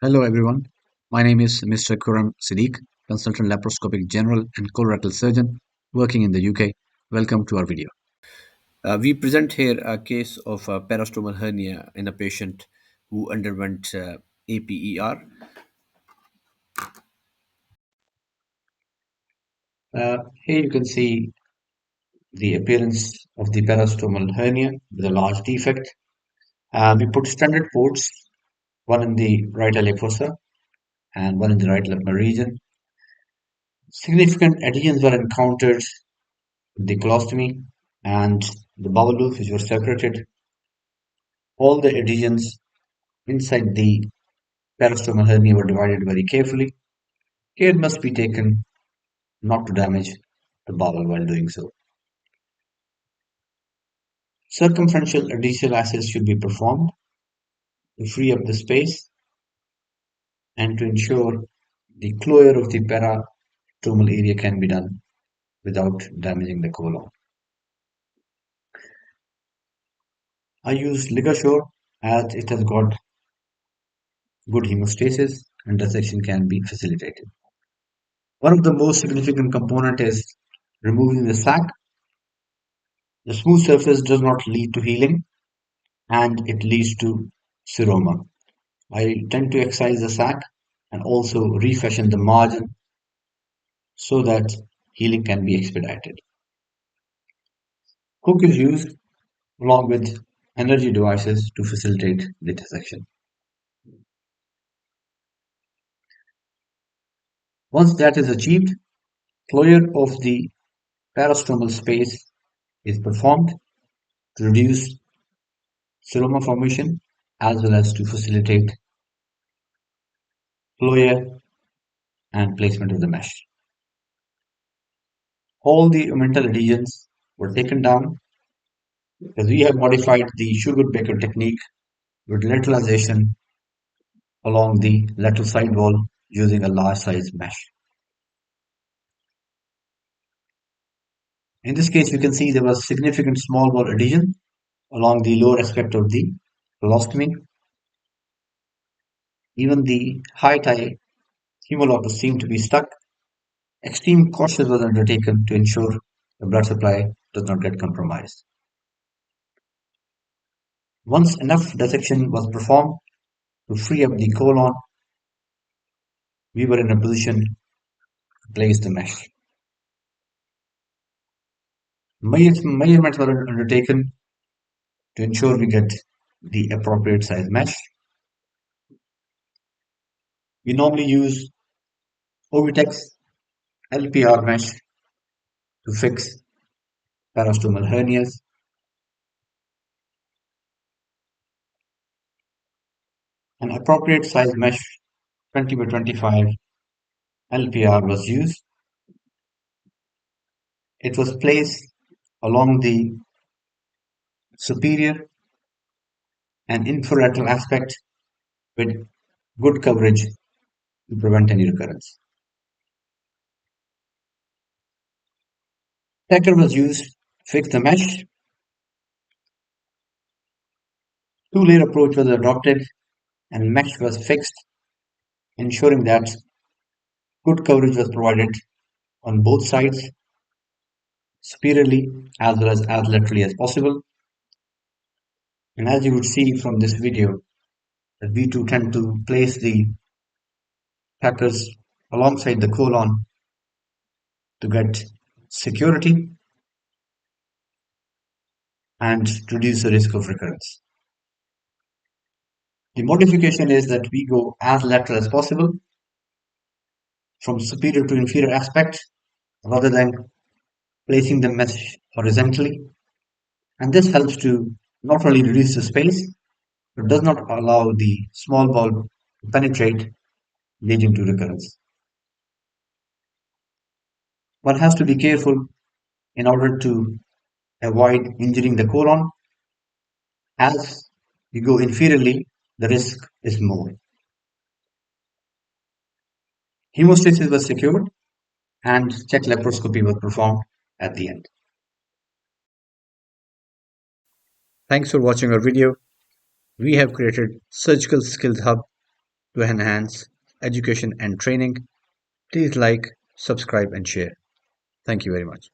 Hello everyone, my name is Mr. Kuram Siddiq, consultant laparoscopic general and colorectal surgeon working in the UK. Welcome to our video. We present here a case of a parastomal hernia in a patient who underwent APER. Here you can see the appearance of the parastomal hernia with a large defect. We put standard ports, one in the right iliac fossa and one in the right lumbar region. Significant adhesions were encountered with the colostomy and the bowel loops which were separated. All the adhesions inside the parastomal hernia were divided very carefully. Care must be taken not to damage the bowel while doing so. Circumferential adhesive access should be performed to free up the space and to ensure the closure of the parastomal area can be done without damaging the colon. I use Ligashore as it has got good hemostasis and dissection can be facilitated. One of the most significant component is removing the sac. The smooth surface does not lead to healing and it leads to seroma. I tend to excise the sac and also refashion the margin so that healing can be expedited. Hook is used along with energy devices to facilitate the dissection. Once that is achieved, closure of the parastomal space is performed to reduce seroma formation as well as to facilitate closure and placement of the mesh. All the omental adhesions were taken down because we have modified the Sherwood-Baker technique with lateralization along the lateral side wall using a large size mesh. In this case, you can see there was significant small wall adhesion along the lower aspect of the colostomy. Even the high tie hemolocus seemed to be stuck. Extreme caution was undertaken to ensure the blood supply does not get compromised. Once enough dissection was performed to free up the colon, we were in a position to place the mesh. Measurements were undertaken to ensure we get the appropriate size mesh. We normally use Ovitex LPR mesh to fix parastomal hernias. An appropriate size mesh 20 by 25 LPR was used. It was placed along the superior and infralateral aspect with good coverage to prevent any recurrence. Tacker was used to fix the mesh. Two-layer approach was adopted and mesh was fixed, ensuring that good coverage was provided on both sides, superiorly as well as laterally as possible. And as you would see from this video, that we too tend to place the tackers alongside the colon to get security and reduce the risk of recurrence. The modification is that we go as lateral as possible from superior to inferior aspect rather than placing the mesh horizontally, and this helps to not only reduce the space but does not allow the small bowel to penetrate, leading to recurrence. One has to be careful in order to avoid injuring the colon. As you go inferiorly, the risk is more. Hemostasis was secured and check laparoscopy was performed at the end. Thanks for watching our video. We have created Surgical Skills Hub to enhance education and training. Please like, subscribe, and share. Thank you very much.